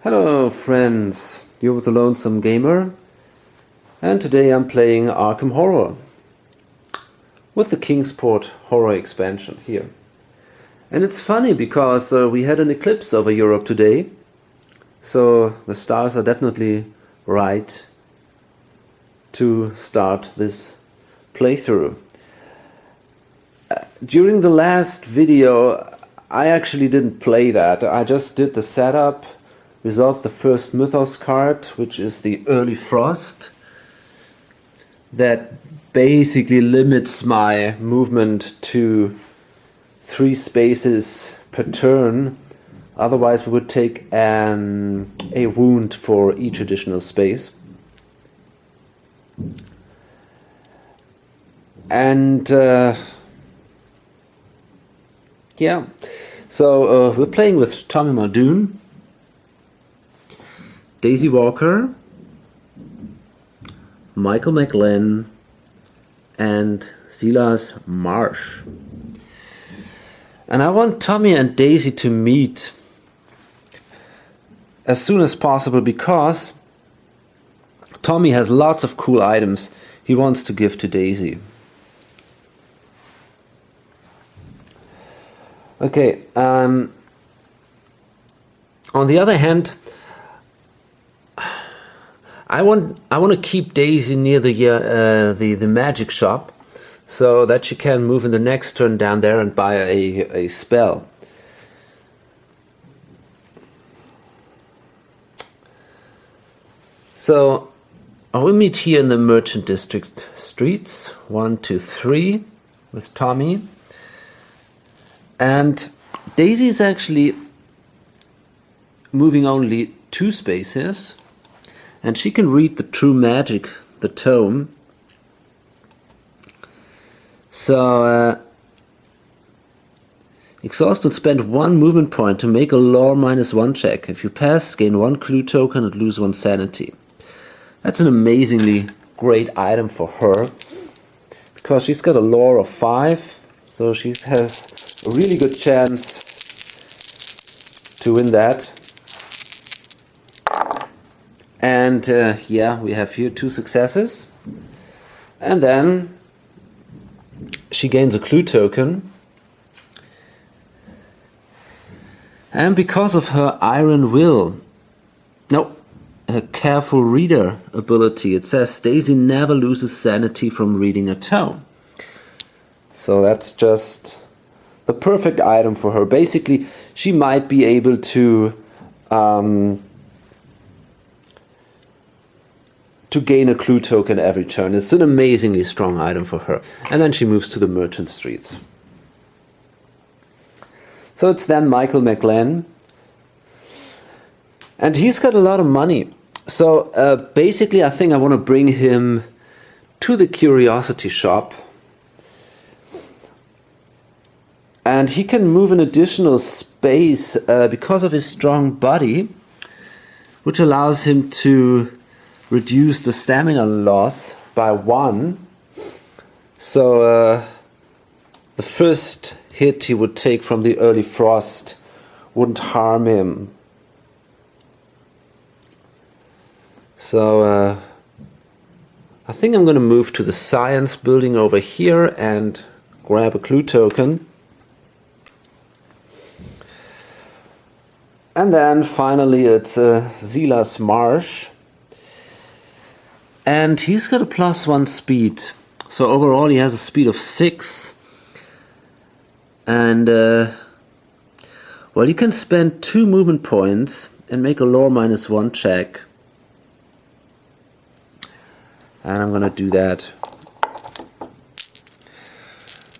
Hello friends, you're with the Lonesome Gamer, and today I'm playing Arkham Horror with the Kingsport horror expansion here. And it's funny because we had an eclipse over Europe today, so the stars are definitely right to start this playthrough. During the last video I actually didn't play that, I just did the setup, resolved the first Mythos card, which is the Early Frost, that basically limits my movement to 3 spaces per turn. Otherwise we would take a wound for each additional space. And yeah, so we're playing with Tommy Muldoon, Daisy Walker, Michael McLean, and Silas Marsh. And I want Tommy and Daisy to meet as soon as possible because Tommy has lots of cool items he wants to give to Daisy. Okay, on the other hand, I want to keep Daisy near the magic shop, so that she can move in the next turn down there and buy a spell. So we meet here in the Merchant District streets, 1, 2, 3, with Tommy, and Daisy is actually moving only 2 spaces. And she can read the True Magic, the tome. So, exhaust and spend 1 movement point to make a lore -1 check. If you pass, gain 1 clue token and lose 1 sanity. That's an amazingly great item for her, because she's got a lore of 5, so she has a really good chance to win that. And yeah, we have here 2 successes. And then she gains a clue token. And because of her iron will, her careful reader ability, it says Daisy never loses sanity from reading a tome. So that's just the perfect item for her. Basically, she might be able to gain a clue token every turn. It's an amazingly strong item for her. And then she moves to the Merchant Streets. So it's then Michael McLean. And he's got a lot of money. So basically I think I want to bring him to the Curiosity Shop. And he can move an additional space because of his strong body, which allows him to reduce the stamina loss by 1. So the first hit he would take from the Early Frost wouldn't harm him. So I think I'm going to move to the Science building over here and grab a clue token. And then finally it's Silas Marsh. And he's got a +1 speed. So overall he has a speed of 6. And well, you can spend 2 movement points and make a lore -1 check. And I'm gonna do that.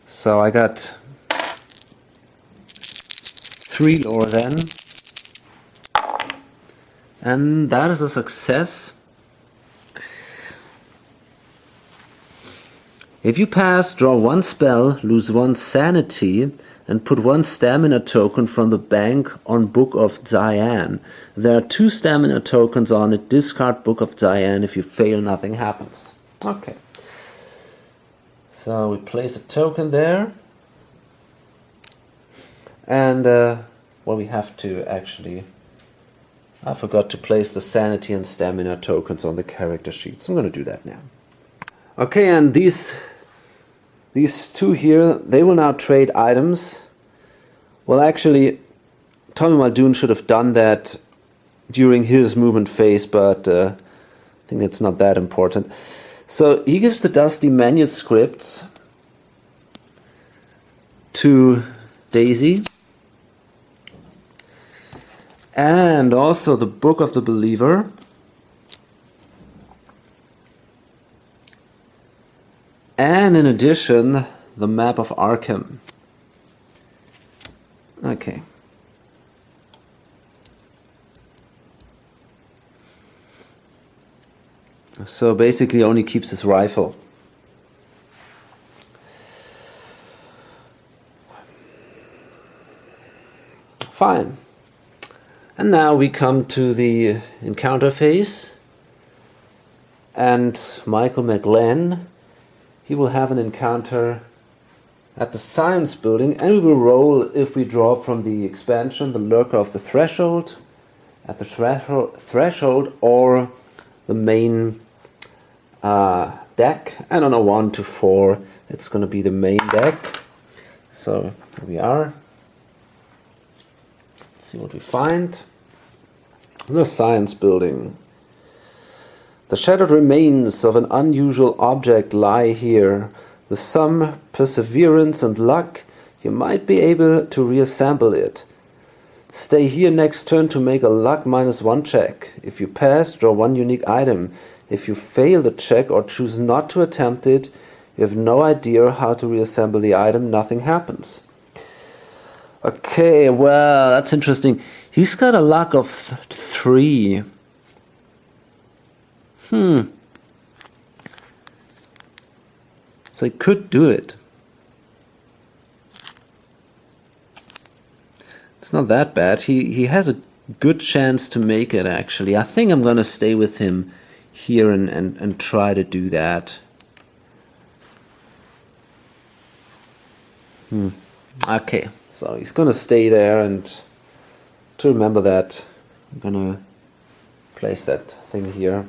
So I got 3 lore then. And that is a success. If you pass, draw 1 spell, lose 1 sanity, and put 1 stamina token from the bank on Book of Diane. There are 2 stamina tokens on it. Discard Book of Diane. If you fail, nothing happens. Okay. So we place a token there. And well, we have to actually I forgot to place the sanity and stamina tokens on the character sheets. I'm going to do that now. Okay, and these two here, they will now trade items. Well, actually, Tommy Muldoon should have done that during his movement phase, but I think it's not that important. So he gives the Dusty manuscripts to Daisy, and also the Book of the Believer, and in addition the map of Arkham. Okay. So basically only keeps his rifle. Fine. And now we come to the encounter phase. And Michael McGlenn, he will have an encounter at the science building, and we will roll if we draw from the expansion the Lurker of the Threshold, at the threshold or the main deck, and on a 1 to 4 it's going to be the main deck. So here we are. Let's see what we find. The science building. The shattered remains of an unusual object lie here. With some perseverance and luck, you might be able to reassemble it. Stay here next turn to make a luck -1 check. If you pass, draw 1 unique item. If you fail the check or choose not to attempt it, you have no idea how to reassemble the item, nothing happens. Okay, well, that's interesting. He's got a luck of 3. So he could do it. It's not that bad. He has a good chance to make it, actually. I think I'm going to stay with him here and try to do that. Okay, so he's going to stay there, and to remember that, I'm going to place that thing here.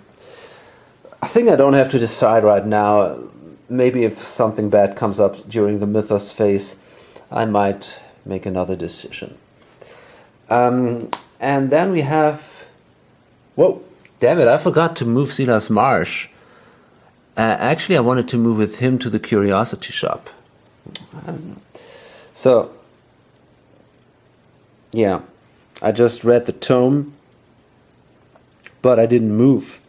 I think I don't have to decide right now. Maybe if something bad comes up during the Mythos phase, I might make another decision. And then we have... Whoa, damn it, I forgot to move Silas Marsh. Actually, I wanted to move with him to the Curiosity Shop. I don't know. So, yeah, I just read the tome, but I didn't move.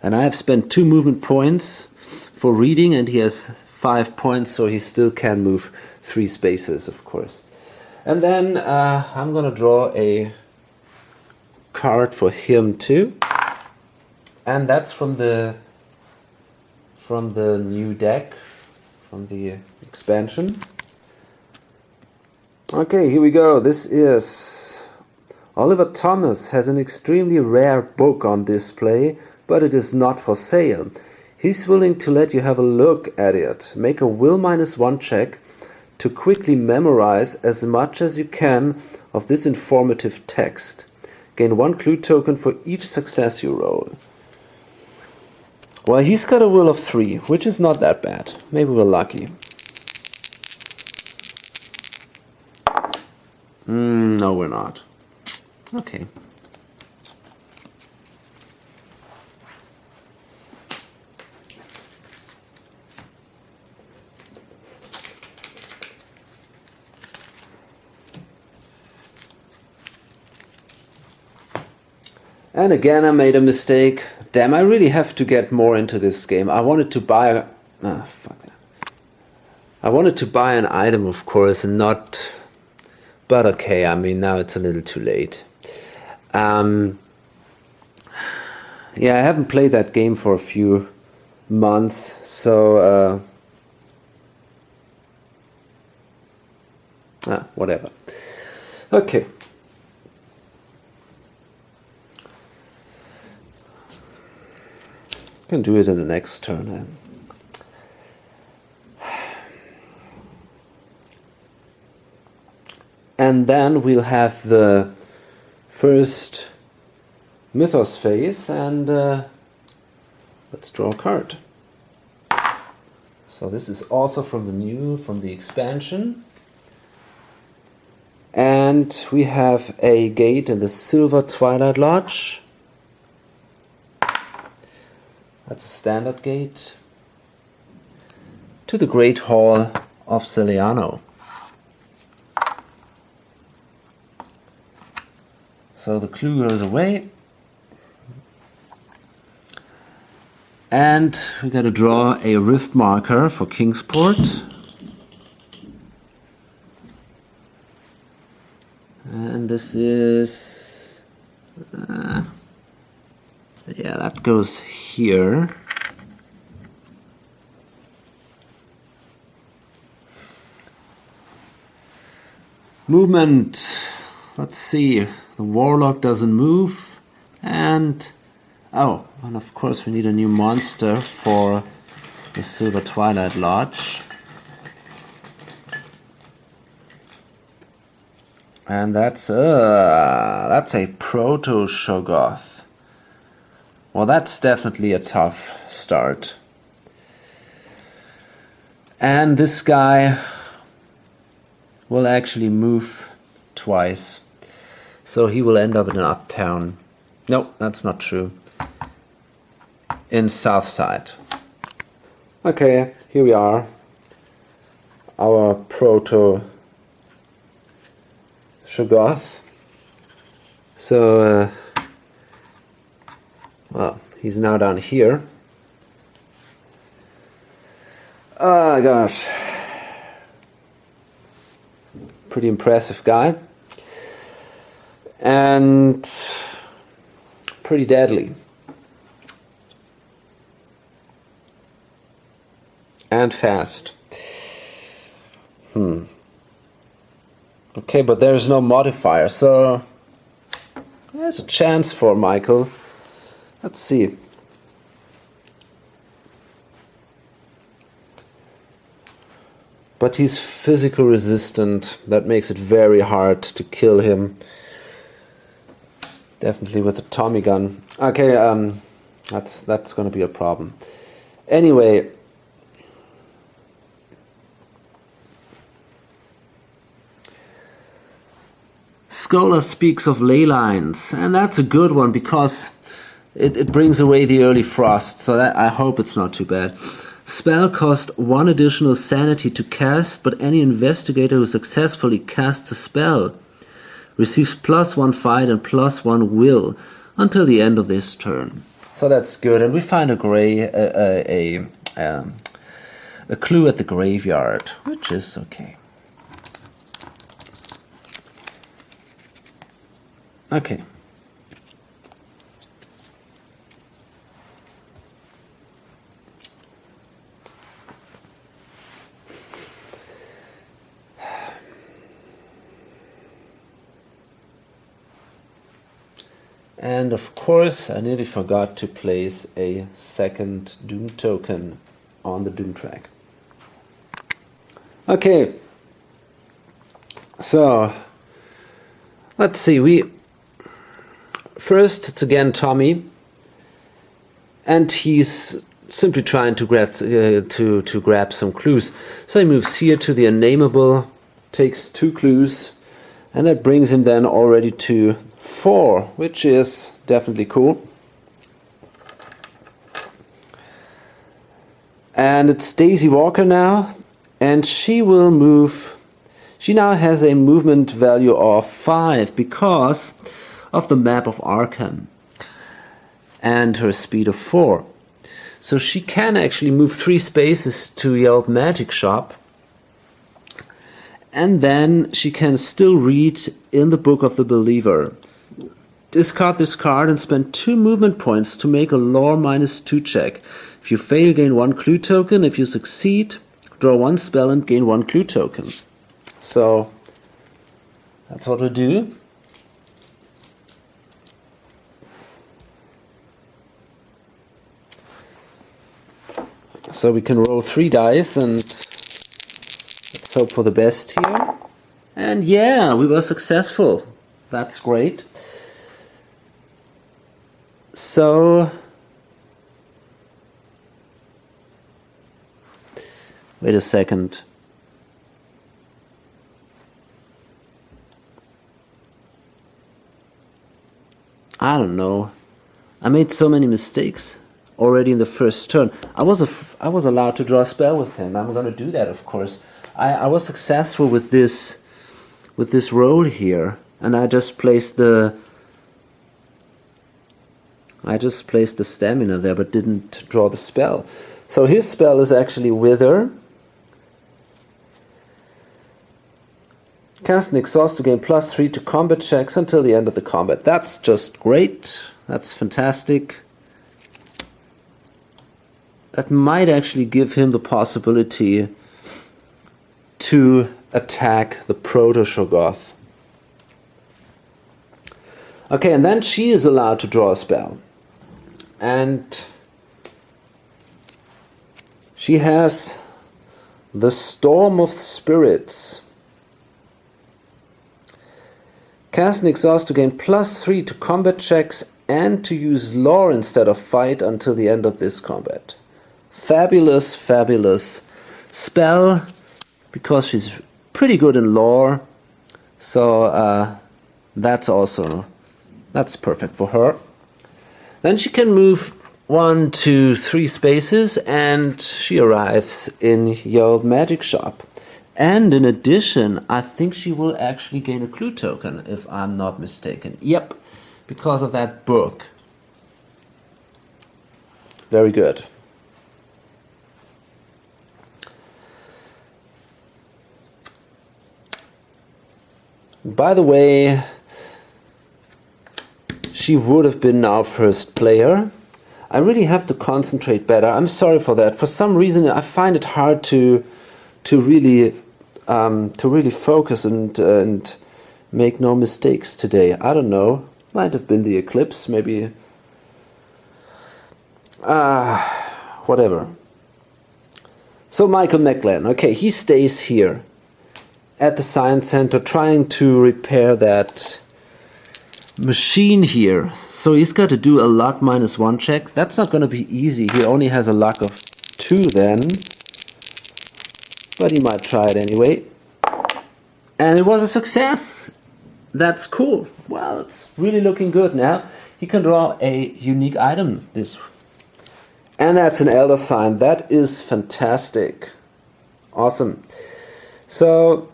And I have spent 2 movement points for reading, and he has 5 points, so he still can move 3 spaces, of course. And then I'm gonna draw a card for him too, and that's from the new deck, from the expansion. Okay, here we go. This is Oliver Thomas has an extremely rare book on display, but it is not for sale. He's willing to let you have a look at it. Make a will -1 check to quickly memorize as much as you can of this informative text. Gain 1 clue token for each success you roll. Well, he's got a will of 3, which is not that bad. Maybe we're lucky. No, we're not. Okay. And again, I made a mistake. Damn, I really have to get more into this game. I wanted to buy... fuck that. I wanted to buy an item, of course, and not... But okay, I mean, now it's a little too late. Yeah, I haven't played that game for a few months, so... whatever. Okay. Can do it in the next turn. And then we'll have the first Mythos phase, and let's draw a card. So this is also from the expansion. And we have a gate in the Silver Twilight Lodge. That's a standard gate. To the Great Hall of Celeano. So the clue goes away. And we got to draw a rift marker for Kingsport. And this is... yeah, that goes here. Movement. Let's see. The Warlock doesn't move. And... oh, and of course we need a new monster for the Silver Twilight Lodge. And that's a Proto-Shoggoth. Well, that's definitely a tough start. And this guy will actually move twice. So he will end up in an uptown. No, that's not true. In Southside. Okay, here we are. Our Proto-Shoggoth. So, well, he's now down here. Oh gosh. Pretty impressive guy. And pretty deadly. And fast. Okay, but there's no modifier, so there's a chance for Michael. Let's see. But he's physical resistant. That makes it very hard to kill him. Definitely with a Tommy gun. Okay, that's gonna be a problem. Anyway. Scholar speaks of ley lines, and that's a good one because it brings away the early frost, so that, I hope it's not too bad. Spell cost 1 additional sanity to cast, but any investigator who successfully casts a spell receives +1 fight and +1 will until the end of this turn. So that's good, and we find a clue at the graveyard, which is okay. Okay. And of course, I nearly forgot to place a second Doom token on the Doom track. Okay. So, let's see. First, it's again Tommy, and he's simply trying to grab some clues. So he moves here to the Unnameable, takes 2 clues, and that brings him then already to 4, which is definitely cool. And it's Daisy Walker now, and she will move. She now has a movement value of 5 because of the map of Arkham and her speed of 4. So she can actually move 3 spaces to Yelp Magic Shop, and then she can still read in the Book of the Believer. Discard this card and spend 2 movement points to make a lore -2 check. If you fail, gain 1 clue token. If you succeed, draw 1 spell and gain 1 clue token. So that's what we do. So we can roll 3 dice and let's hope for the best here. And yeah, we were successful. That's great. So wait a second. I don't know. I made so many mistakes already in the first turn. I was allowed to draw a spell with him. I'm going to do that, of course. I was successful with this roll here, and I just placed the stamina there, but didn't draw the spell. So his spell is actually Wither. Cast an exhaust to gain +3 to combat checks until the end of the combat. That's just great. That's fantastic. That might actually give him the possibility to attack the Proto-Shoggoth. Okay, and then she is allowed to draw a spell. And she has the Storm of Spirits. Cast an exhaust to gain +3 to combat checks and to use lore instead of fight until the end of this combat. Fabulous, fabulous spell, because she's pretty good in lore. So that's perfect for her. Then she can move 1, 2, 3 spaces and she arrives in your magic shop. And in addition, I think she will actually gain a clue token, if I'm not mistaken. Yep, because of that book. Very good. By the way, she would have been our first player. I really have to concentrate better. I'm sorry for that. For some reason, I find it hard to really focus and make no mistakes today. I don't know. Might have been the eclipse, maybe. Whatever. So Michael McGlenn, okay, he stays here at the Science Center trying to repair that machine here. So he's got to do a luck -1 check. That's not going to be easy. He only has a luck of 2 then. But he might try it anyway. And it was a success. That's cool. Well, it's really looking good now. He can draw a unique item and that's an Elder Sign. That is fantastic. Awesome. So,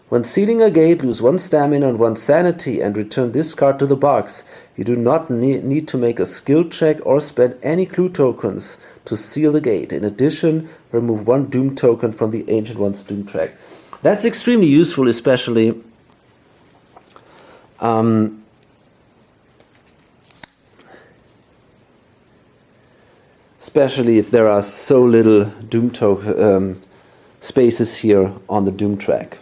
when sealing a gate, lose 1 stamina and 1 sanity and return this card to the box. You do not need to make a skill check or spend any clue tokens to seal the gate. In addition, remove 1 Doom token from the Ancient One's Doom track. That's extremely useful, especially if there are so little Doom spaces here on the Doom track.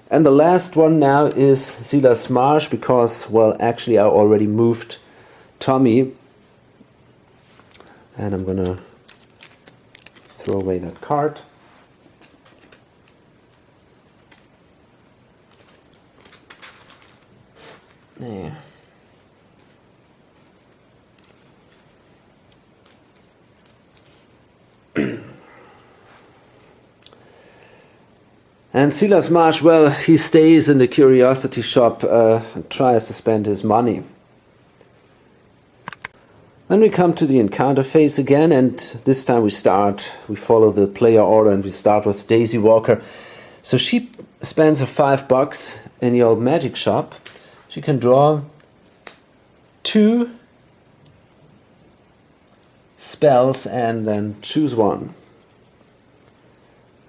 And the last one now is Silas Marsh, because, well, actually I already moved Tommy. And I'm gonna throw away that card. Yeah. And Silas Marsh, well, he stays in the curiosity shop and tries to spend his money. Then we come to the encounter phase again, and this time we follow the player order, and we start with Daisy Walker. So she spends her $5 in the old magic shop. She can draw 2 spells and then choose 1.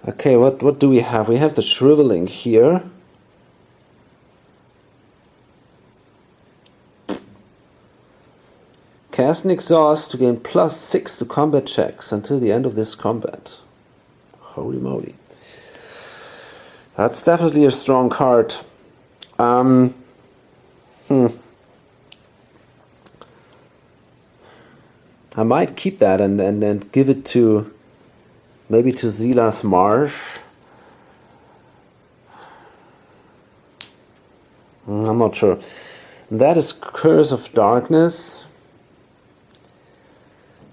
Okay, what do we have? We have the Shriveling here. Cast an exhaust to gain +6 to combat checks until the end of this combat. Holy moly. That's definitely a strong card. I might keep that and give it to maybe to Silas Marsh. I'm not sure. And that is Curse of Darkness.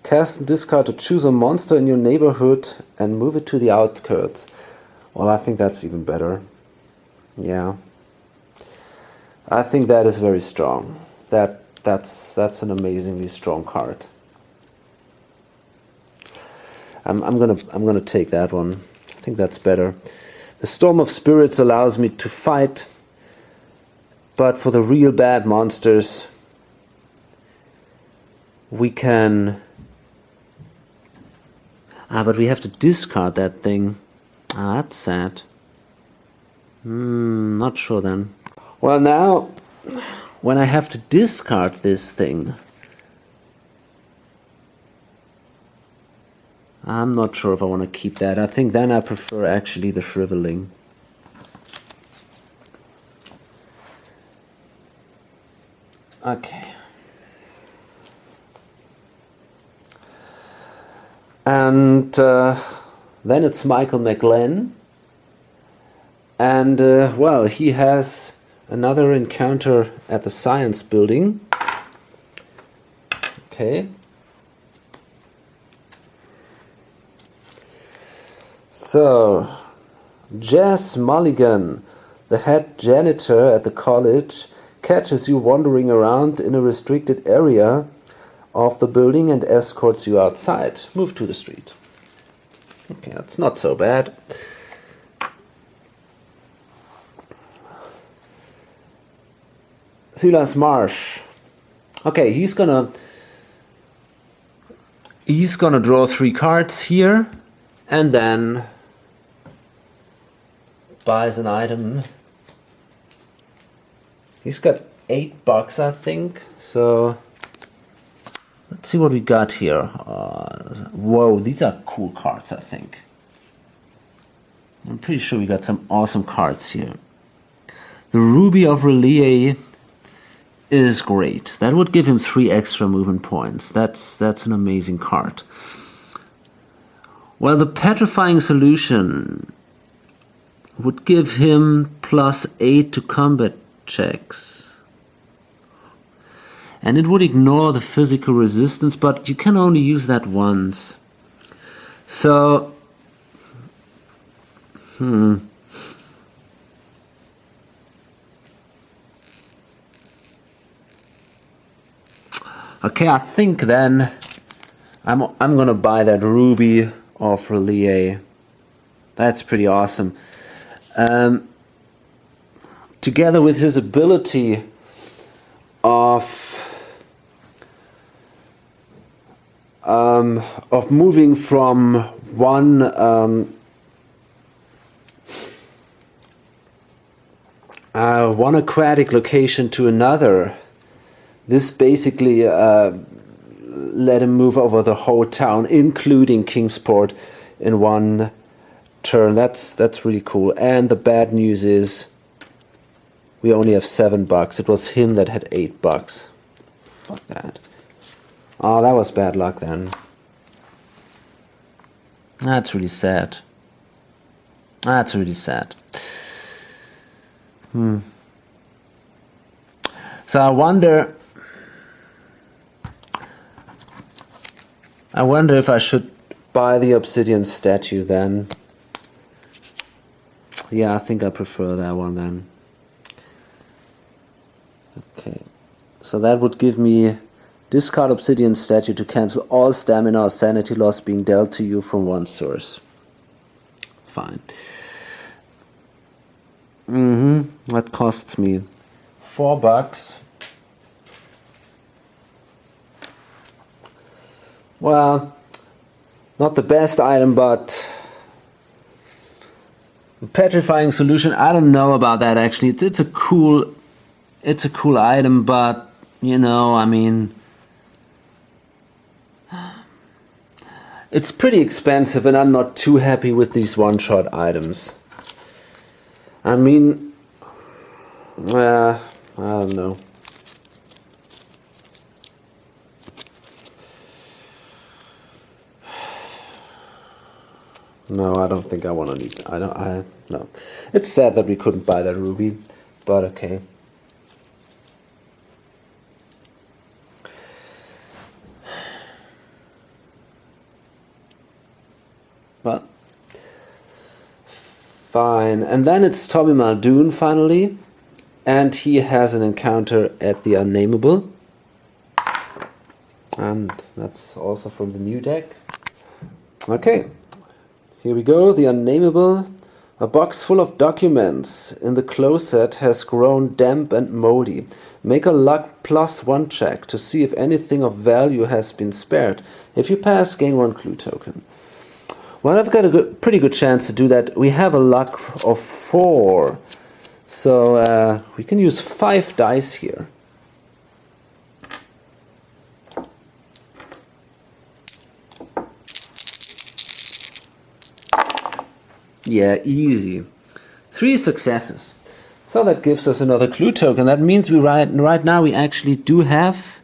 Cast and discard to choose a monster in your neighborhood and move it to the outskirts. Well, I think that's even better. Yeah. I think that is very strong. That's an amazingly strong card. I'm gonna take that one. I think that's better. The Storm of Spirits allows me to fight, but for the real bad monsters, we can. But we have to discard that thing. That's sad. Not sure then. Well, now, when I have to discard this thing, I'm not sure if I want to keep that. I think then I prefer actually the Shriveling. Okay. And then it's Michael McGlenn. And, well, he has another encounter at the Science Building. Okay. So, Jess Mulligan, the head janitor at the college, catches you wandering around in a restricted area of the building and escorts you outside. Move to the street. Okay, that's not so bad. Silas Marsh. Okay, he's gonna draw 3 cards here and then buys an item. He's got $8, I think. So let's see what we got here. Whoa, these are cool cards, I think. I'm pretty sure we got some awesome cards here. The Ruby of Relay is great. That would give him 3 extra movement points. That's an amazing card. Well, the Petrifying Solution would give him +8 to combat checks. And it would ignore the physical resistance, but you can only use that once. So, okay, I think then I'm gonna buy that Ruby of Relay. That's pretty awesome. Together with his ability of moving from one aquatic location to another, this basically let him move over the whole town, including Kingsport, in one turn. That's really cool. And the bad news is we only have $7. It was him that had $8. Fuck that. Oh, that was bad luck then. That's really sad. That's really sad. So I wonder if I should buy the obsidian statue then. Yeah, I think I prefer that one then. Okay, so that would give me discard obsidian statue to cancel all stamina or sanity loss being dealt to you from one source. Fine. That costs me $4. Well, not the best item, but Petrifying Solution, I don't know about that actually. It's a cool item, but you know, I mean, it's pretty expensive and I'm not too happy with these one-shot items. I mean, I don't know. No, I don't think I want to need. No. It's sad that we couldn't buy that ruby, but okay. Fine. And then it's Tommy Muldoon finally. And he has an encounter at the Unnameable. And that's also from the new deck. Okay. Here we go. The Unnameable. A box full of documents in the closet has grown damp and moldy. Make a luck +1 check to see if anything of value has been spared. If you pass, gain 1 clue token. Well, I've got a pretty good chance to do that. We have a luck of 4. So we can use 5 dice here. Yeah, easy. 3 successes. So that gives us another clue token. That means we right now we actually do have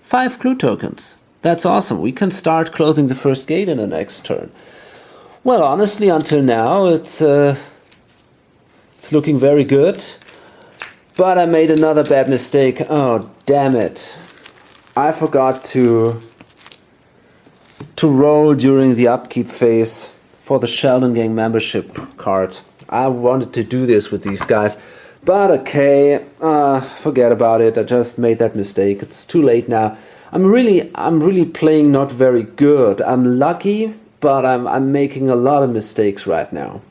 5 clue tokens. That's awesome. We can start closing the first gate in the next turn. Well, honestly, until now it's looking very good. But I made another bad mistake. Oh, damn it. I forgot to roll during the upkeep phase for the Sheldon Gang membership card. I wanted to do this with these guys, but okay, forget about it. I just made that mistake. It's too late now. I'm really playing not very good. I'm lucky, but I'm making a lot of mistakes right now.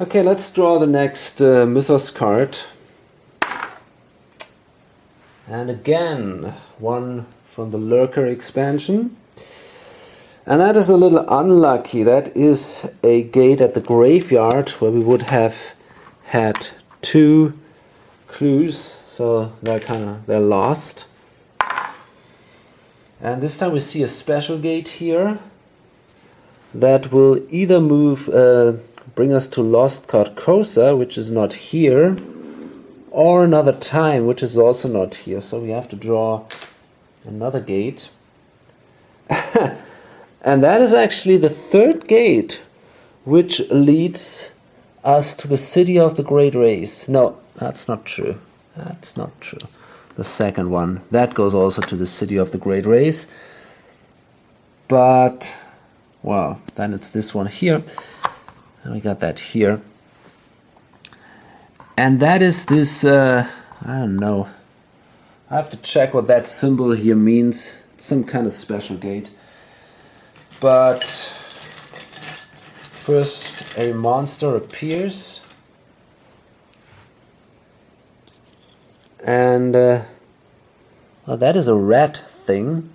Okay, let's draw the next Mythos card. And again, one from the Lurker expansion. And that is a little unlucky. That is a gate at the graveyard where we would have had 2 clues, so they're lost. And this time we see a special gate here that will either bring us to Lost Carcosa, which is not here, or another time, which is also not here. So we have to draw another gate. And that is actually the 3rd gate, which leads us to the City of the Great Race. No, that's not true. That's not true. The second one, that goes also to the City of the Great Race. But, well, then it's this one here. And we got that here. And that is this, I don't know. I have to check what that symbol here means. It's some kind of special gate. But first a monster appears, and well, that is a rat thing,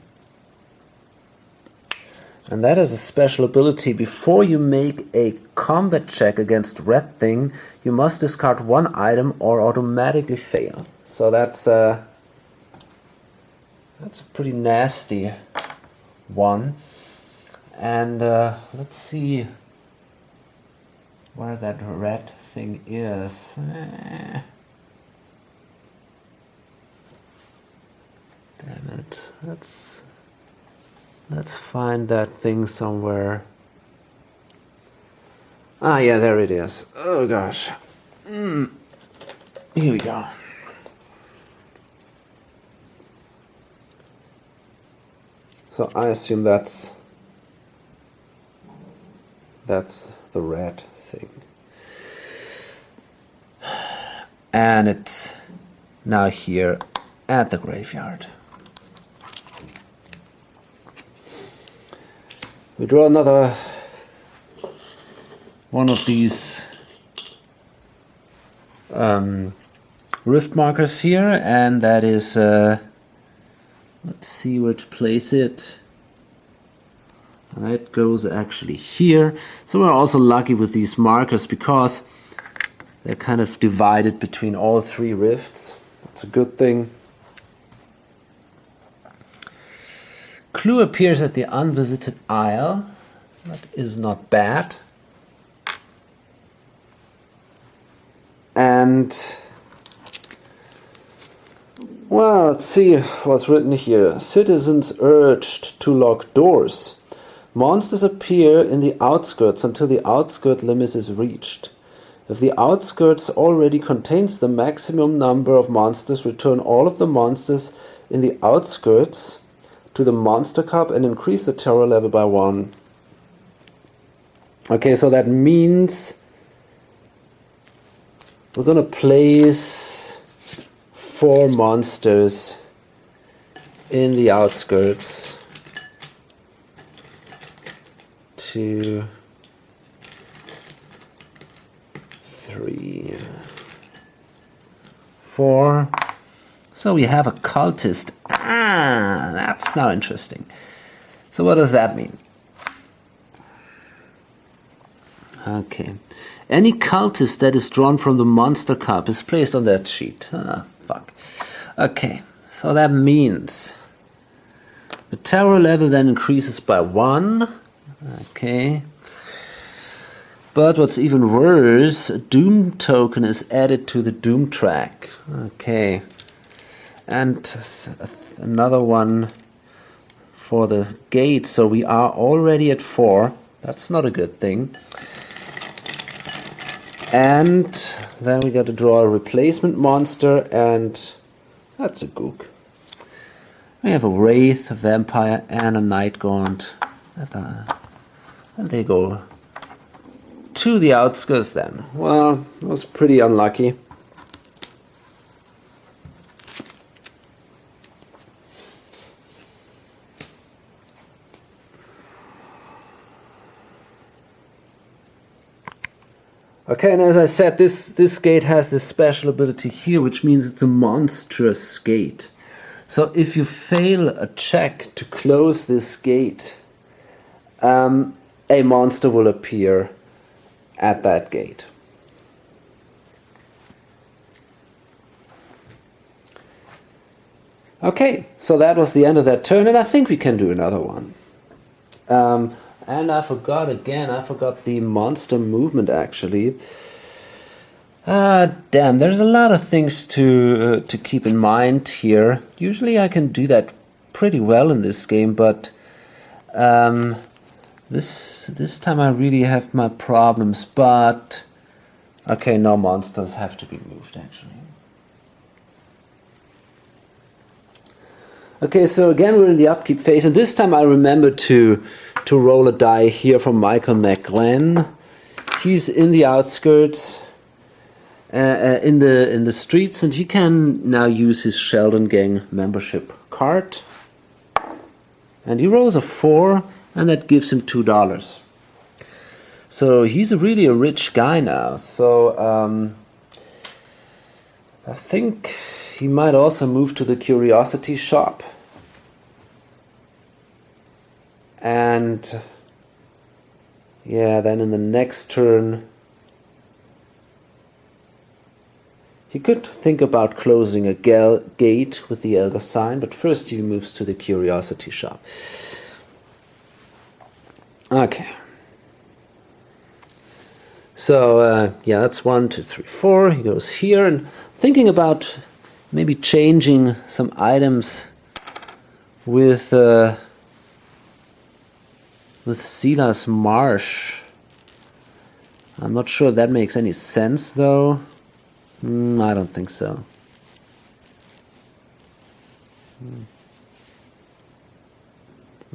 and that is a special ability. Before you make a combat check against rat thing, you must discard 1 item or automatically fail. So that's a pretty nasty one. And let's see where that red thing is. Damn it. Let's find that thing somewhere. Ah, yeah, there it is. Oh gosh. Here we go. So I assume that's the red thing. And it's now here at the graveyard. We draw another one of these rift markers here, and that is, let's see where to place it. And that goes actually here. So we're also lucky with these markers because they're kind of divided between all 3 rifts. That's a good thing. Clue appears at the unvisited isle. That is not bad. And well, let's see what's written here. Citizens urged to lock doors. Monsters appear in the outskirts until the outskirt limit is reached. If the outskirts already contains the maximum number of monsters, return all of the monsters in the outskirts to the monster cup and increase the terror level by 1. Okay, so that means we're gonna place 4 monsters in the outskirts. 2, 3, 4. So we have a cultist. Ah, that's now interesting. So what does that mean? Okay. Any cultist that is drawn from the monster cup is placed on that sheet. Ah, fuck. Okay, so that means the terror level then increases by 1. Okay. But what's even worse, a doom token is added to the doom track. Okay. And another one for the gate, so we are already at 4. That's not a good thing. And then we got to draw a replacement monster, and that's a gook. We have a wraith, a vampire, and a night gaunt. And they go to the outskirts then. Well, that was pretty unlucky. Okay, and as I said, this gate has this special ability here, which means it's a monstrous gate. So if you fail a check to close this gate, a monster will appear at that gate. Okay, so that was the end of that turn, and I think we can do another one. And I forgot the monster movement actually. Damn, there's a lot of things to keep in mind here. Usually I can do that pretty well in this game, but this time I really have my problems. But okay, no monsters have to be moved actually. Okay, so again we're in the upkeep phase, and this time I remember to roll a die here from Michael McGlenn. He's in the outskirts, in the streets, and he can now use his Sheldon Gang membership card. And he rolls a 4, and that gives him $2. So he's really a rich guy now. So I think he might also move to the curiosity shop. And yeah, then in the next turn he could think about closing a gate with the Elder Sign, but first he moves to the curiosity shop. Okay. So yeah, that's 1, 2, 3, 4. He goes here, and thinking about maybe changing some items with Silas Marsh. I'm not sure if that makes any sense though. I don't think so.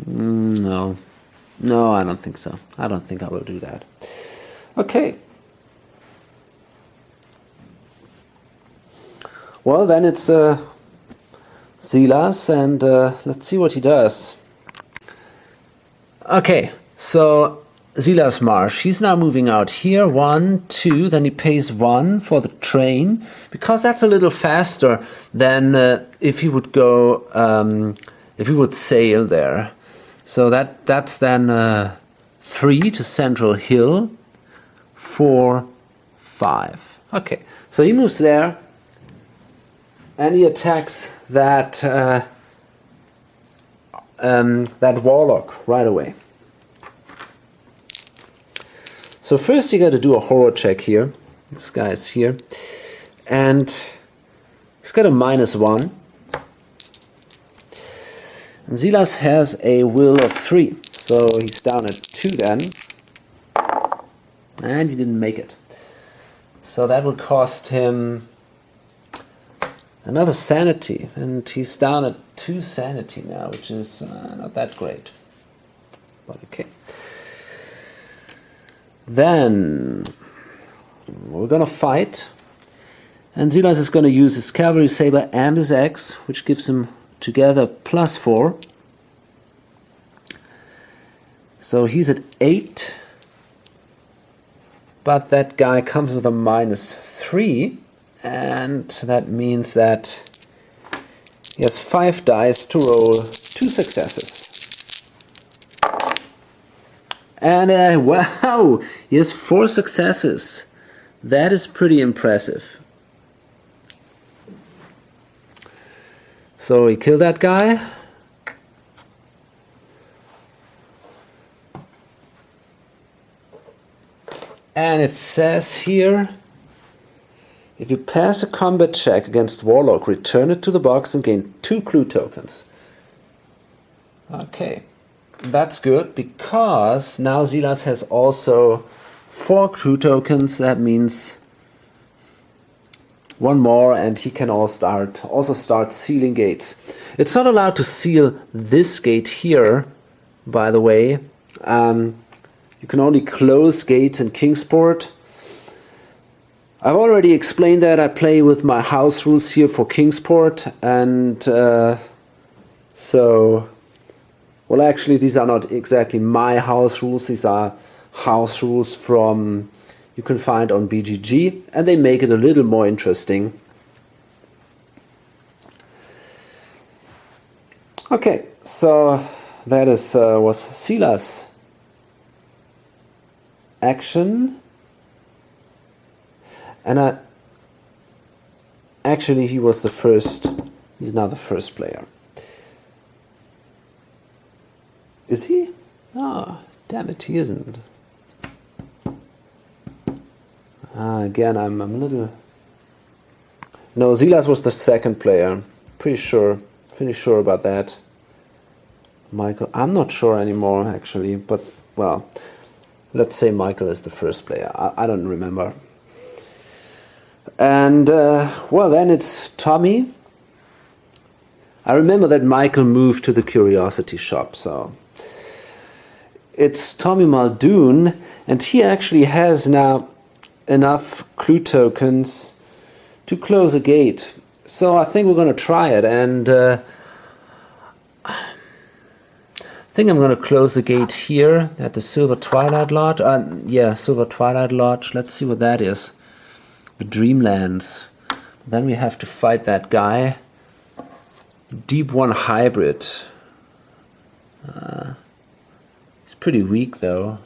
No, I don't think so. I don't think I will do that. Okay. Well, then it's Silas, and let's see what he does. Okay, so Silas Marsh, he's now moving out here. 1, 2, then he pays 1 for the train, because that's a little faster than if he would go, if he would sail there. So that's then 3 to Central Hill, 4, 5. Okay, so he moves there, and he attacks that that warlock right away. So first you got to do a horror check here. This guy is here, and he's got a -1. And Silas has a will of 3, so he's down at 2 then, and he didn't make it. So that will cost him another sanity, and he's down at 2 sanity now, which is not that great, but okay. Then we're gonna fight, and Silas is gonna use his cavalry saber and his axe, which gives him together +4. So he's at 8, but that guy comes with a -3, and that means that he has 5 dice to roll 2 successes. And wow, he has 4 successes. That is pretty impressive. So he killed that guy. And it says here, if you pass a combat check against Warlock, return it to the box and gain 2 clue tokens. Okay, that's good, because now Silas has also 4 clue tokens. That means 1 more, and he can also start sealing gates. It's not allowed to seal this gate here, by the way. You can only close gates in Kingsport. I've already explained that. I play with my house rules here for Kingsport, and well, actually these are not exactly my house rules. These are house rules from you can find on BGG, and they make it a little more interesting. Okay, so that was Silas' action, and actually he was the first. He's now the first player. Is he? Oh, damn it, he isn't. Again, I'm a little. No, Silas was the second player. Pretty sure about that. Michael, I'm not sure anymore actually, but well, let's say Michael is the first player. I don't remember. And well, then it's Tommy. I remember that Michael moved to the Curiosity Shop, so it's Tommy Muldoon, and he actually has now enough clue tokens to close a gate. So I think we're going to try it, and I think I'm going to close the gate here at the Silver Twilight Lodge. Yeah, Silver Twilight Lodge. Let's see what that is. The Dreamlands. Then we have to fight that guy. Deep One Hybrid. He's pretty weak though.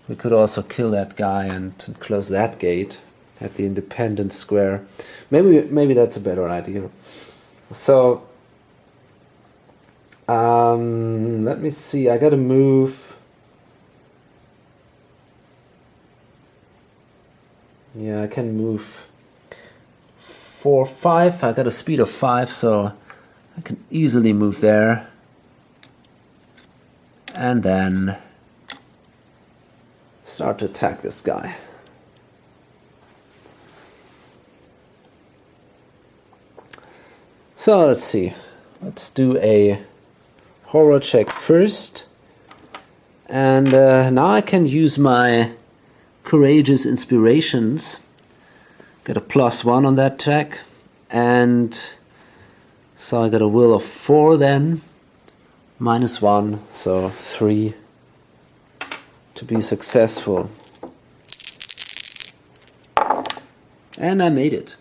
We could also kill that guy and close that gate at the Independence Square. Maybe that's a better idea. So let me see. I gotta move. Yeah, I can move 4, 5. I got a speed of 5, so I can easily move there. And then start to attack this guy. So let's see. Let's do a horror check first. And now I can use my courageous inspirations. Get a +1 on that check. And so I got a will of 4 then. -1, so 3 to be successful. And I made it.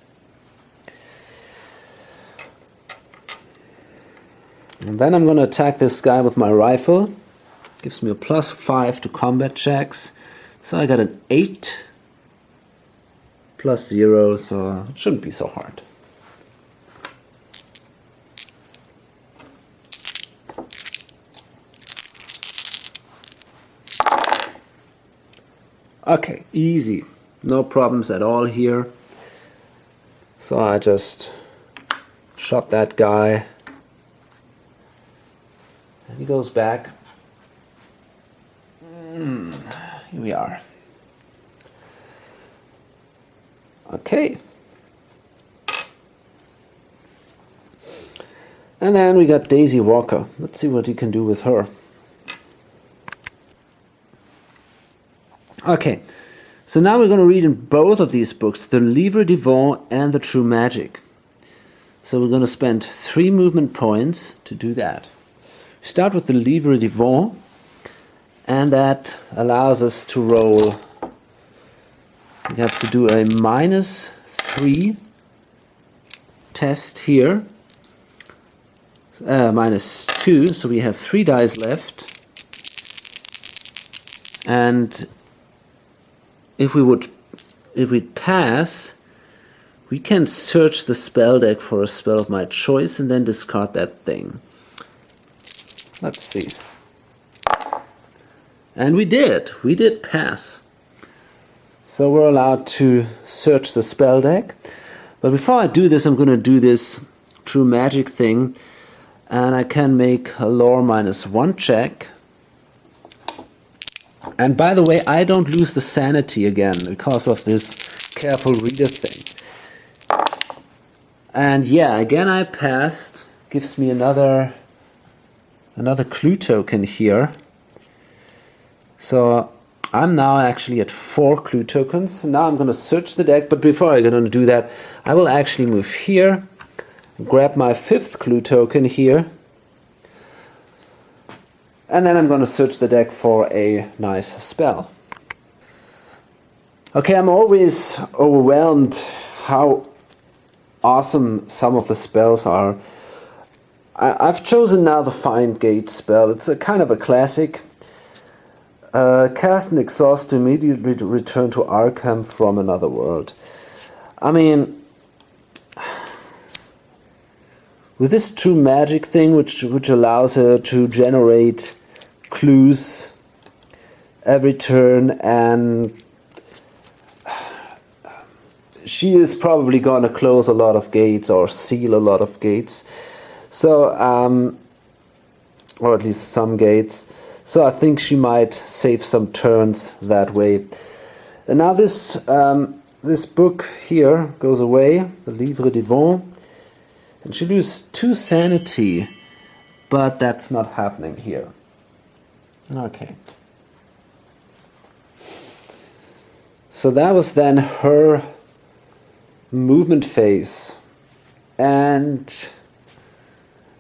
And then I'm going to attack this guy with my rifle. Gives me a +5 to combat checks. So I got an 8 +0, so it shouldn't be so hard. Okay, easy. No problems at all here. So I just shot that guy. And he goes back. Here we are. Okay. And then we got Daisy Walker. Let's see what you can do with her. Okay, so now we're going to read in both of these books, The Livre Divin and The True Magic. So we're going to spend 3 movement points to do that. Start with The Livre Divin, and that allows us to roll. We have to do a -3 test here. -2, so we have 3 dice left. And if we pass, we can search the spell deck for a spell of my choice and then discard that thing. Let's see. And we did pass. So we're allowed to search the spell deck. But before I do this, I'm going to do this True Magic thing. And I can make a lore -1 check. And by the way, I don't lose the sanity again because of this careful reader thing. And yeah, again I passed. Gives me another clue token here. So I'm now actually at 4 clue tokens. Now I'm going to search the deck, but before I'm going to do that, I will actually move here, grab my 5th clue token here, and then I'm going to search the deck for a nice spell. Okay, I'm always overwhelmed how awesome some of the spells are. I've chosen now the Find Gate spell. It's a kind of a classic. Cast and exhaust to immediately return to Arkham from another world. I mean, with this True Magic thing, which allows her to generate clues every turn, and she is probably going to close a lot of gates or seal a lot of gates. So, or at least some gates. So I think she might save some turns that way. And now this book here goes away, the Livre Divin, and she loses 2 sanity, but that's not happening here. Okay. So that was then her movement phase. And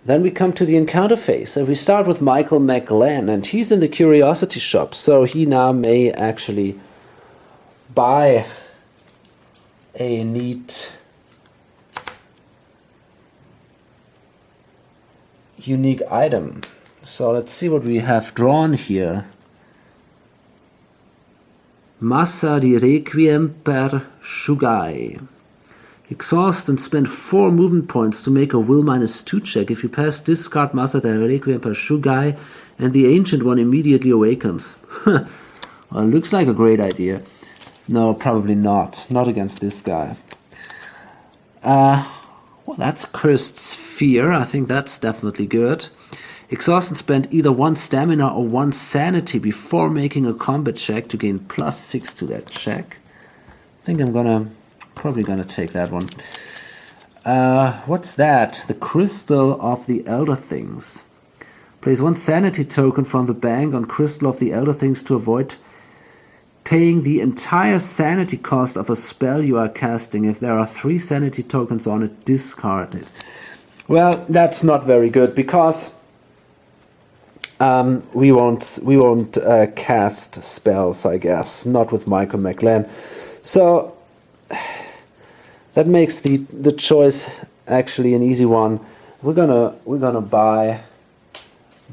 then we come to the encounter phase. So we start with Michael McGlenn, and he's in the curiosity shop. So he now may actually buy a neat, unique item. So let's see what we have drawn here. Massa di Requiem per Shugai. Exhaust and spend 4 movement points to make a will -2 check. If you pass, discard Massa di Requiem per Shugai, and the Ancient One immediately awakens. Well, it looks like a great idea. No, probably not. Not against this guy. Well, that's Cursed Sphere. I think that's definitely good. Exhaust and spend either 1 stamina or 1 sanity before making a combat check to gain +6 to that check. I think I'm probably gonna take that one. What's that? The Crystal of the Elder Things. Place 1 sanity token from the bank on Crystal of the Elder Things to avoid paying the entire sanity cost of a spell you are casting. If there are 3 sanity tokens on it, discard it. Well, that's not very good because we won't cast spells, I guess, not with Michael McGlenn. So that makes the choice actually an easy one. We're gonna buy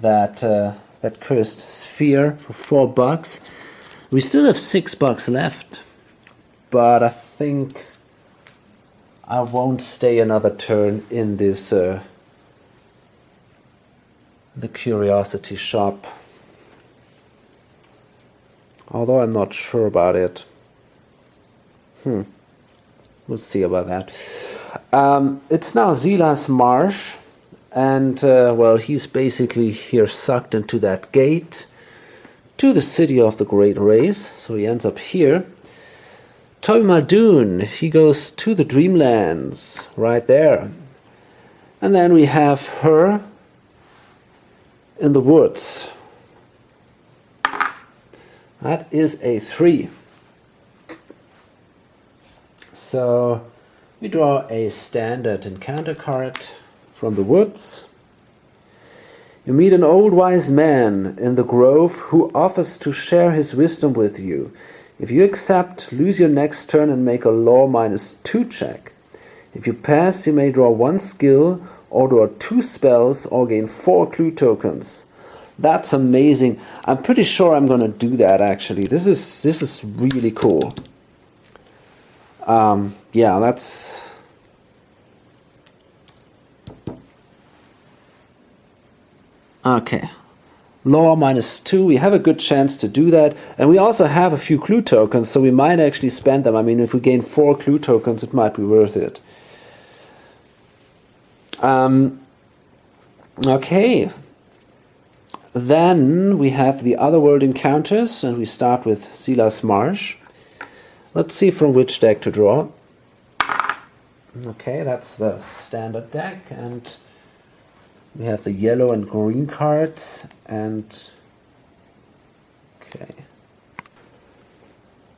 that Cursed Sphere for $4. We still have $6 left, but I think I won't stay another turn in this the curiosity shop, although I'm not sure about it. We'll see about that. It's now Zila's Marsh, and well, he's basically here sucked into that gate to the city of the Great Race, so he ends up here. Toby Muldoon, he goes to the Dreamlands, right there. And then we have her in the woods. That is a 3. So we draw a standard encounter card from the woods. You meet an old wise man in the grove who offers to share his wisdom with you. If you accept, lose your next turn and make a law -2 check. If you pass, you may draw 1 skill or draw 2 spells or gain 4 clue tokens. That's amazing. I'm pretty sure I'm gonna do that actually. This is really cool. Yeah, that's... Okay. Law -2, we have a good chance to do that. And we also have a few clue tokens, so we might actually spend them. I mean, if we gain 4 clue tokens, it might be worth it. Okay. Then we have the Otherworld encounters, and we start with Silas Marsh. Let's see from which deck to draw. Okay, that's the standard deck, and we have the yellow and green cards, and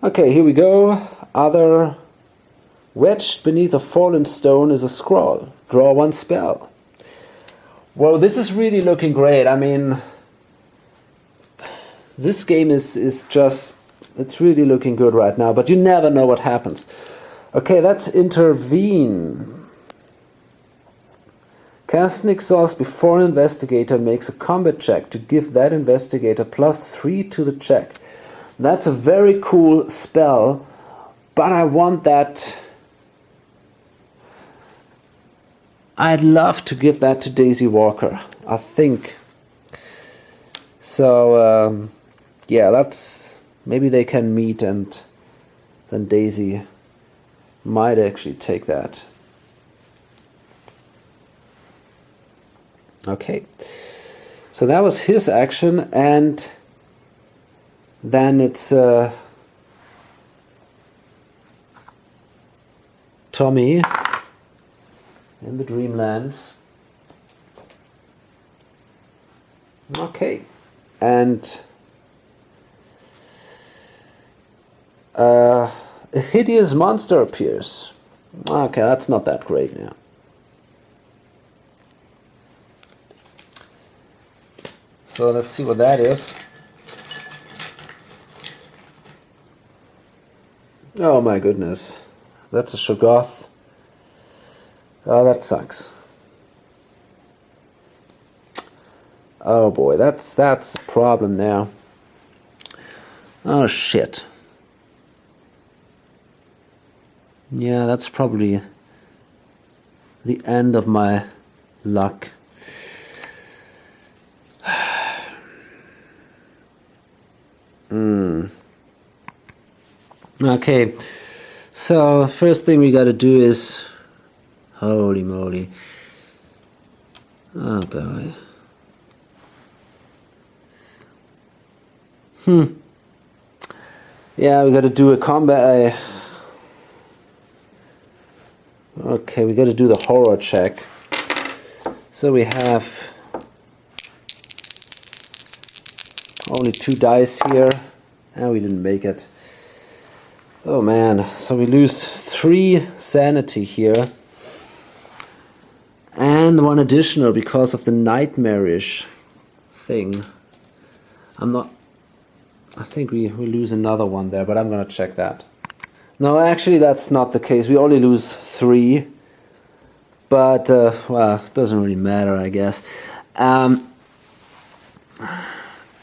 okay, here we go. Other. Wedged beneath a fallen stone is a scroll. Draw 1 spell. Well, this is really looking great. I mean, this game is just, it's really looking good right now, but you never know what happens. Okay, that's intervene. Cast an exhaust before an investigator makes a combat check to give that investigator +3 to the check. That's a very cool spell, but I want that... I'd love to give that to Daisy Walker, I think. So, yeah, that's... Maybe they can meet and then Daisy might actually take that. Okay, so that was his action, and then it's Tommy in the Dreamlands. Okay, and a hideous monster appears. Okay, that's not that great now. So let's see what that is. Oh my goodness, that's a Shoggoth. Oh, that sucks. Oh boy, that's a problem now. Oh shit. Yeah, that's probably the end of my luck. Okay, so first thing we gotta do is, holy moly, oh boy. Yeah, we gotta do a combat. Okay, we gotta do the horror check. So we have only 2 dice here, and we didn't make it. Oh man, so we lose 3 sanity here. And 1 additional because of the nightmarish thing. I think we lose another 1 there, but I'm gonna check that. No, actually that's not the case. We only lose 3. But, well, it doesn't really matter, I guess. Damn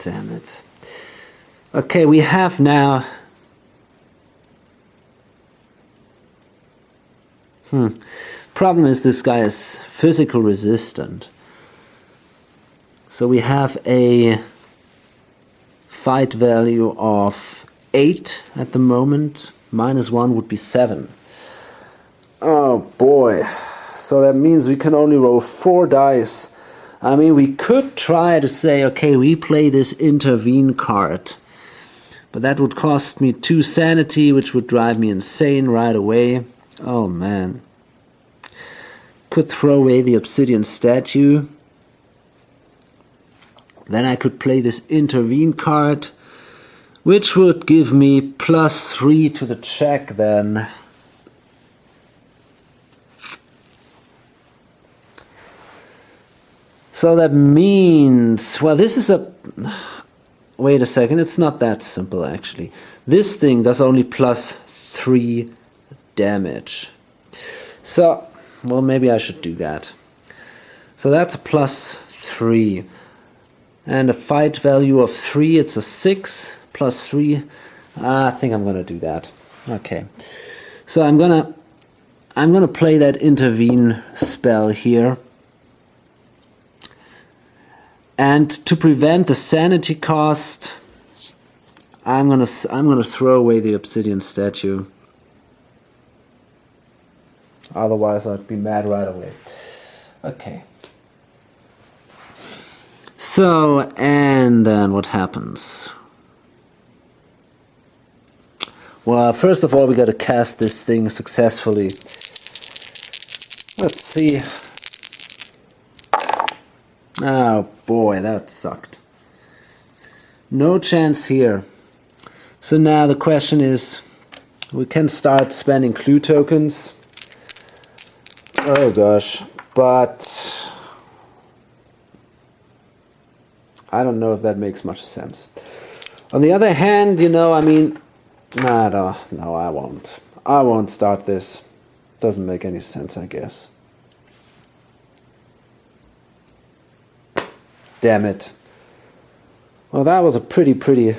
it. Okay, we have now... Problem is this guy is physical resistant. So we have a fight value of 8 at the moment. -1 would be 7. Oh boy. So that means we can only roll 4 dice. I mean, we could try to say, okay, we play this intervene card. But that would cost me 2 sanity, which would drive me insane right away. Oh man. Could throw away the obsidian statue. Then I could play this intervene card, which would give me +3 to the check then. So that means, well, this is a, wait a second, it's not that simple actually. This thing does only +3 damage. So, well, maybe I should do that. So that's a +3. And a fight value of 3, it's a 6 +3. I think I'm gonna do that. Okay. So I'm gonna play that intervene spell here. And to prevent the sanity cost, I'm gonna throw away the obsidian statue. Otherwise I'd be mad right away. Okay. So, and then what happens? Well, first of all, we gotta cast this thing successfully. Let's see. Oh boy, that sucked. No chance here. So now the question is, we can start spending clue tokens. Oh gosh, but I don't know if that makes much sense. On the other hand, you know, I mean, no, I won't. I won't start this. Doesn't make any sense, I guess. Damn it. Well, that was a pretty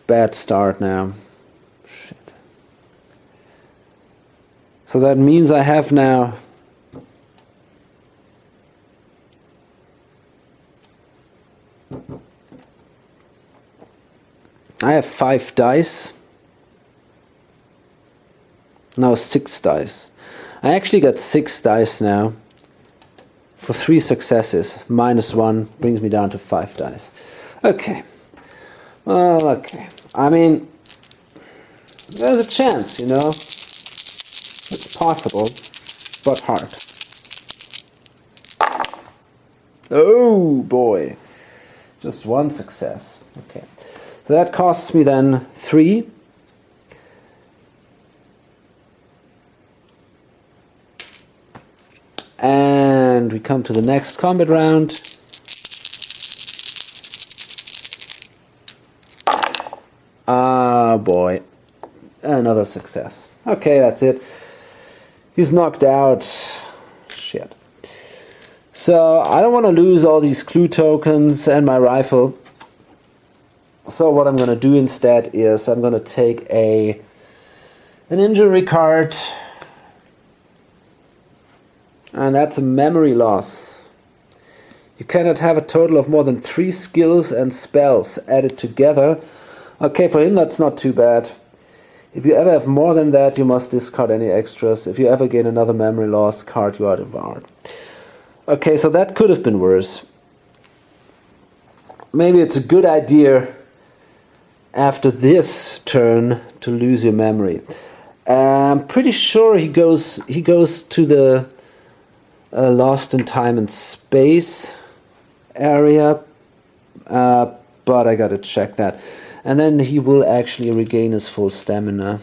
bad start now. Shit. So that means I have now I have 5 dice. No, 6 dice. I actually got 6 dice now. For 3 successes, -1 brings me down to 5 dice. Okay. Well, okay. I mean, there's a chance, you know. It's possible, but hard. Oh boy. Just 1 success. Okay. So that costs me then 3. And we come to the next combat round. Ah, boy. Another success. Okay, that's it. He's knocked out. Shit. So, I don't want to lose all these clue tokens and my rifle. So what I'm going to do instead is I'm going to take an injury card. And that's a memory loss. You cannot have a total of more than 3 skills and spells added together. Okay, for him that's not too bad. If you ever have more than that, you must discard any extras. If you ever gain another memory loss card, you are devoured. Okay, so that could have been worse. Maybe it's a good idea after this turn to lose your memory. I'm pretty sure he goes to the Lost in Time and Space area, but I gotta check that. And then he will actually regain his full stamina.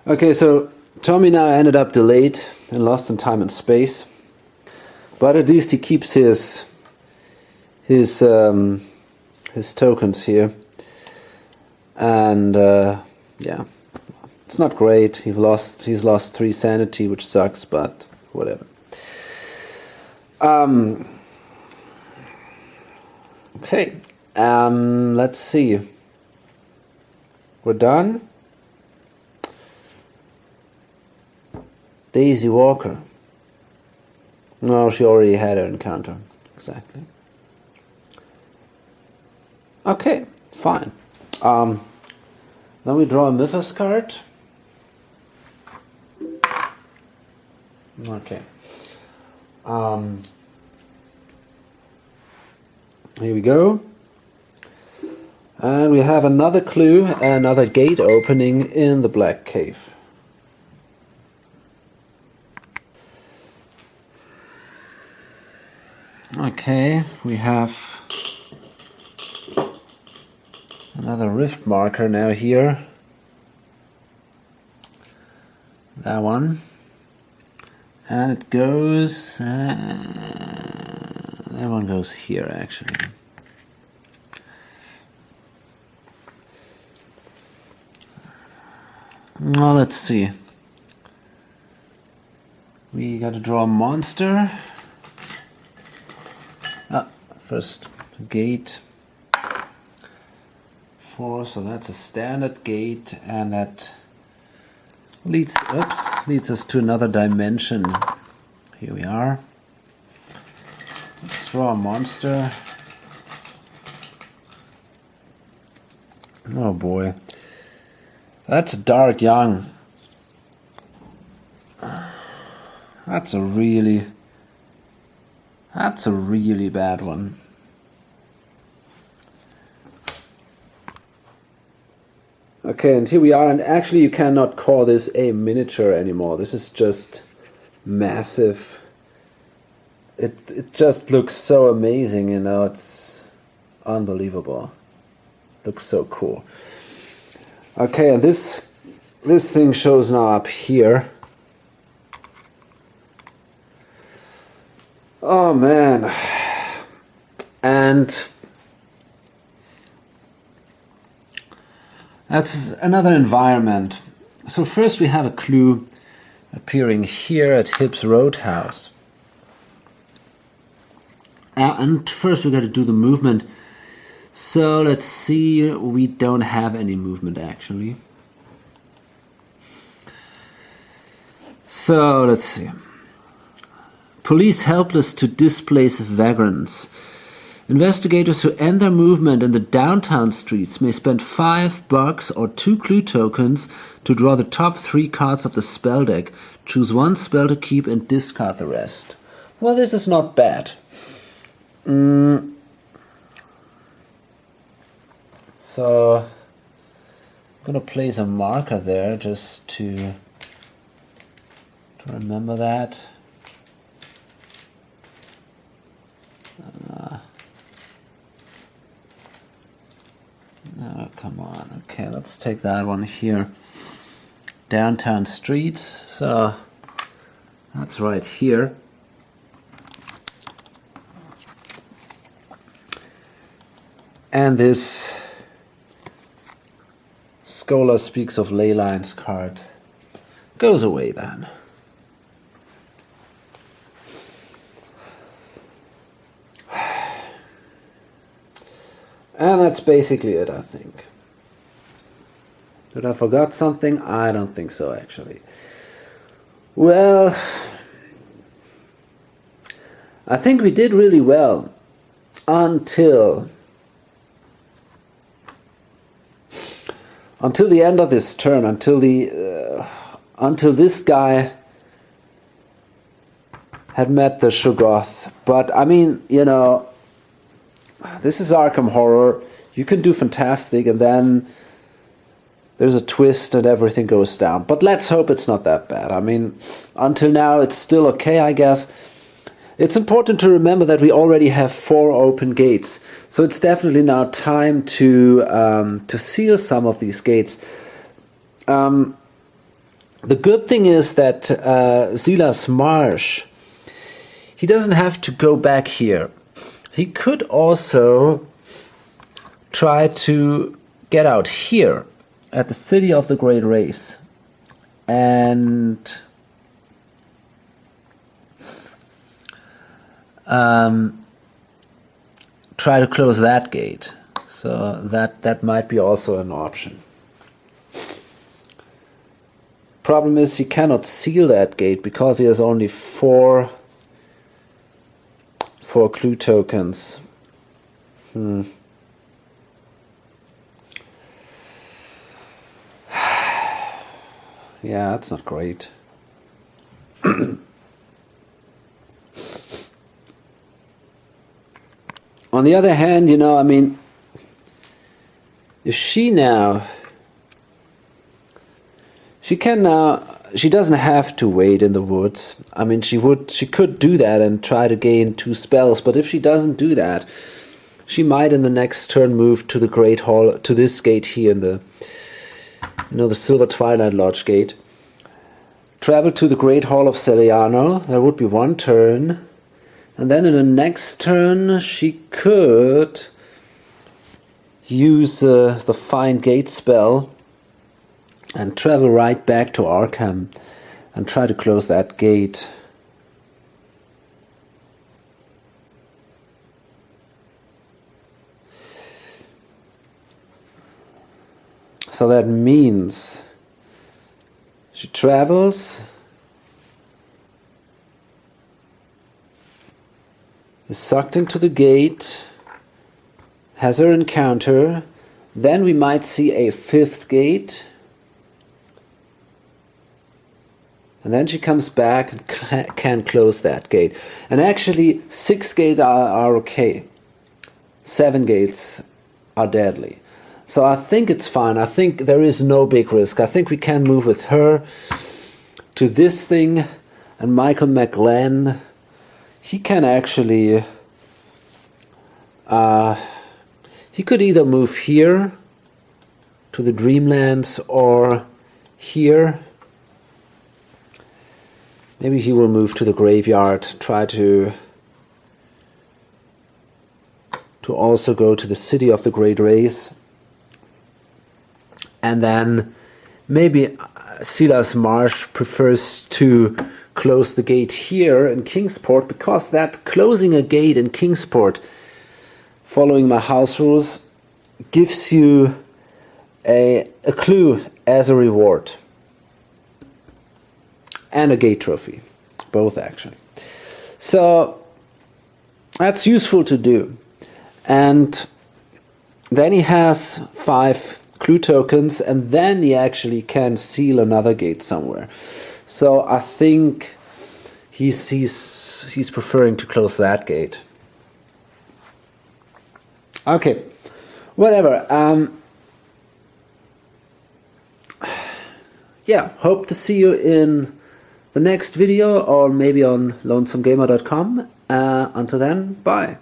Okay, so Tommy now ended up delayed in Lost in Time and Space, but at least he keeps his tokens here, and yeah. It's not great. He's lost 3 sanity, which sucks, but whatever. Okay. Let's see. We're done. Daisy Walker. No, she already had her encounter. Exactly. Okay, fine. Then we draw a Mythos card. Okay. Here we go. And we have another clue, another gate opening in the Black Cave. Okay, we have another rift marker now here. That one. And it goes... that one goes here, actually. Well, let's see. We gotta draw a monster. First gate 4, so that's a standard gate, and that leads us to another dimension. Here we are. Let's draw a monster. Oh boy. That's Dark Young. That's a really bad one. Okay, and here we are, and actually you cannot call this a miniature anymore. This is just massive. It just looks so amazing, you know, it's unbelievable. Looks so cool. Okay, and this thing shows now up here. Oh man. And that's another environment. So first we have a clue appearing here at Hibbs Roadhouse. And first we got to do the movement. So let's see, we don't have any movement actually. So let's see. Police helpless to displace vagrants. Investigators who end their movement in the downtown streets may spend $5 or 2 clue tokens to draw the top 3 cards of the spell deck. Choose one spell to keep and discard the rest. Well, this is not bad. So I'm gonna place a marker there just to remember that. Oh, come on. Okay, let's take that one here. Downtown streets. So that's right here. And this Scholar Speaks of Ley Lines card goes away then. And that's basically it, I think. Did I forgot something? I don't think so, actually. Well, I think we did really well until the end of this turn, until this guy had met the Shoggoth. But I mean, you know, this is Arkham Horror. You can do fantastic, and then there's a twist and everything goes down. But let's hope it's not that bad. I mean, until now it's still okay, I guess. It's important to remember that we already have 4 open gates. So it's definitely now time to seal some of these gates. The good thing is that Silas Marsh, he doesn't have to go back here. He could also try to get out here at the City of the Great Race and try to close that gate. So that might be also an option. Problem is he cannot seal that gate because he has only 4 clue tokens. Yeah, that's not great. On the other hand, you know, I mean, if she can now she doesn't have to wait in the woods. I mean, she could do that and try to gain 2 spells, but if she doesn't do that, she might in the next turn move to the Great Hall, to this gate here in the, the Silver Twilight Lodge gate. Travel to the Great Hall of Celiano. That would be 1 turn. And then in the next turn, she could use the Find Gate spell and travel right back to Arkham and try to close that gate. So that means she travels, is sucked into the gate, has her encounter, then we might see a 5th gate, and then she comes back and can close that gate. And actually 6 gates are okay, 7 gates are deadly. So I think it's fine. I think there is no big risk. I think we can move with her to this thing, and Michael McGlenn, he can actually, he could either move here to the Dreamlands or here. Maybe he will move to the graveyard, try to also go to the City of the Great Race. And then maybe Silas Marsh prefers to close the gate here in Kingsport, because that closing a gate in Kingsport, following my house rules, gives you a clue as a reward. And a gate trophy. Both actually. So that's useful to do. And then he has 5 clue tokens, and then he actually can seal another gate somewhere. So I think he's preferring to close that gate. Okay, whatever. Yeah, hope to see you in the next video, or maybe on lonesomegamer.com. Until then, bye.